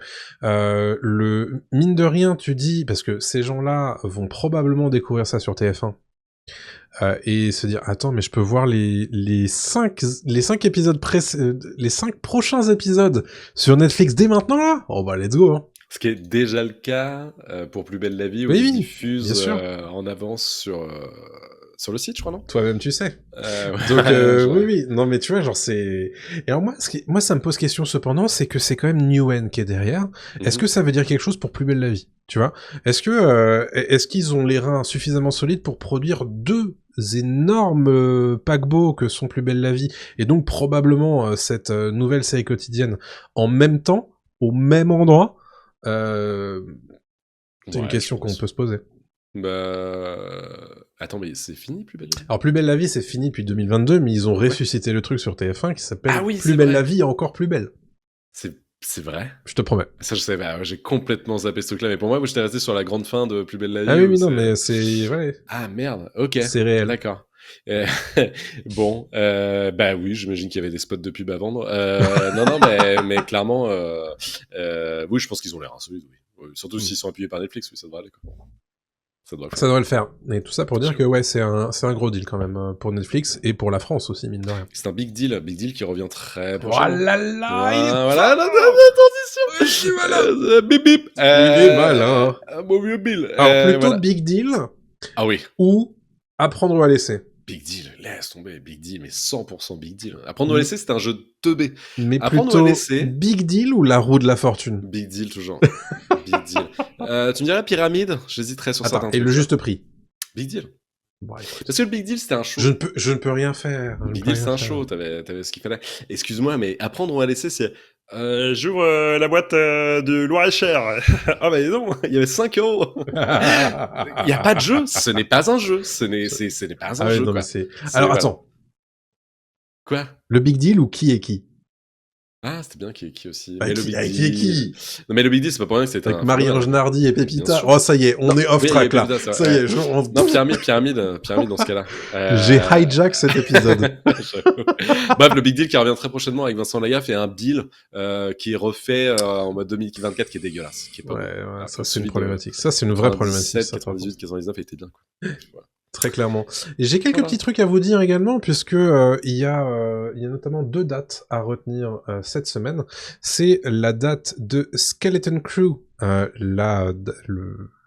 mine de rien, tu dis, parce que ces gens-là vont probablement découvrir ça sur TF1. Et se dire, attends, mais je peux voir les 5 épisodes les 5 prochains épisodes sur Netflix dès maintenant, là? Oh bah let's go, hein. Ce qui est déjà le cas pour Plus belle la vie, où ils diffusent en avance sur le site, je crois, non? Toi-même, tu sais. Donc, oui. Non, mais tu vois, genre, c'est... Et alors, moi, ça me pose question, cependant, c'est que c'est quand même Newen qui est derrière. Est-ce que ça veut dire quelque chose pour Plus belle la vie? Tu vois? Est-ce qu'ils ont les reins suffisamment solides pour produire 2 énormes paquebots que sont Plus belle la vie, et donc probablement cette nouvelle série quotidienne en même temps, au même endroit? C'est une question qu'on peut se poser. Attends, mais c'est fini Plus belle la vie? Alors Plus belle la vie, c'est fini depuis 2022, mais ils ont ressuscité le truc sur TF1 qui s'appelle Plus belle la vie, encore plus belle. C'est vrai? Je te promets. Ça, je sais pas, j'ai complètement zappé ce truc-là, mais pour moi, j'étais resté sur la grande fin de Plus belle la vie. Ah oui, non, mais c'est... Ouais. Ah merde, ok. C'est réel. D'accord. Bon, oui, j'imagine qu'il y avait des spots de pub à vendre. Non, mais clairement, oui, je pense qu'ils ont l'air insolites, oui. Surtout s'ils sont appuyés par Netflix, oui, ça devrait aller, quoi. Ça devrait le faire. Et tout ça pour dire que c'est un gros deal quand même pour Netflix et pour la France aussi, mine de rien. C'est un big deal qui revient très prochainement. Oh là là, voilà, attention, je suis malin. Bip bip. Il est malin. Mon vieux Bill. Alors plutôt big deal. Ah oui. Ou apprendre ou à laisser. Big deal, laisse tomber, big deal, mais 100% big deal. Apprendre ou à laisser, c'est un jeu de teubé. Mais plutôt big deal ou la roue de la fortune? Big deal toujours. Big deal. Tu me dirais pyramide? J'hésiterais sur certains trucs. Et le juste prix? Big deal. Bon, parce que le big deal, c'était un show. Je ne peux rien faire. Big deal, c'est un show, t'avais ce qu'il fallait. Excuse-moi, mais apprendre ou à laisser, c'est... j'ouvre la boîte de Loir-et-Cher. Ah bah non, il y avait 5 €. Il n'y a pas de jeu, ce n'est pas un jeu. Ce n'est pas un jeu, non, quoi. Alors attends. Quoi? Le big deal ou qui est qui? Ah, c'était bien qui est qui aussi. Mais le big deal... Qui est qui? Non, mais le big deal, c'est pas pour rien que c'était avec Marie-Ange Nardi et Pépita. Oh, ça y est, on est off track, là. Ça y est, Non, pyramide dans ce cas-là. J'ai hijack cet épisode. Bref, le big deal qui revient très prochainement avec Vincent Lagaffe et un deal qui est refait en mode 2024 qui est dégueulasse. Qui est pas bon. Ça, c'est une problématique. Ça, c'est une vraie problématique. 98, 99 était bien, quoi. Voilà. Très clairement. Et j'ai quelques petits trucs à vous dire également, puisque il y a notamment 2 dates à retenir cette semaine. C'est la date de Skeleton Crew,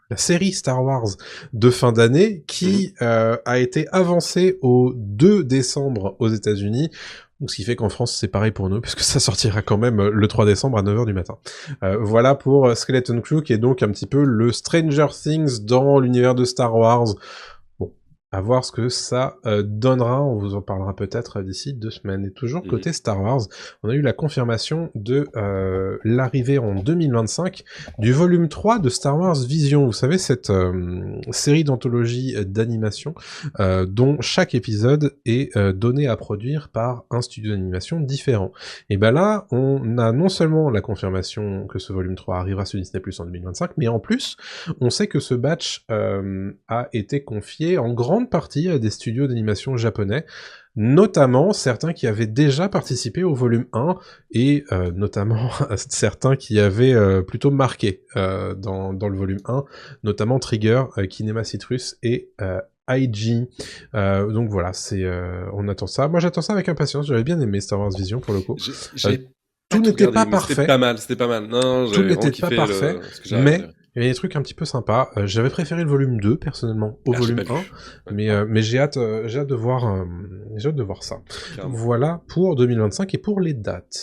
la série Star Wars de fin d'année qui a été avancée au 2 décembre aux États-Unis. Ce qui fait qu'en France, c'est pareil pour nous, puisque ça sortira quand même le 3 décembre à 9h du matin. Voilà pour Skeleton Crew, qui est donc un petit peu le Stranger Things dans l'univers de Star Wars. Bon, à voir ce que ça donnera, on vous en parlera peut-être d'ici 2 semaines. Et toujours côté Star Wars, on a eu la confirmation de l'arrivée en 2025 du volume 3 de Star Wars Vision. Vous savez, cette série d'anthologie d'animation dont chaque épisode est donné à produire par un studio d'animation différent. Et ben là, on a non seulement la confirmation que ce volume 3 arrivera sur Disney+ en 2025, mais en plus, on sait que ce batch a été confié en grande partie à des studios d'animation japonais, notamment certains qui avaient déjà participé au volume 1 et notamment certains qui avaient plutôt marqué dans le volume 1, notamment Trigger, Kinema Citrus et IG. Donc voilà, on attend ça. Moi j'attends ça avec impatience, j'avais bien aimé Star Wars Vision pour le coup. Tout n'était pas parfait. C'était pas mal. Non, tout n'était pas parfait, mais il y a des trucs un petit peu sympas. J'avais préféré le volume 2, personnellement, au volume 1, mais j'ai hâte de voir ça. Carrément. Voilà pour 2025 et pour les dates.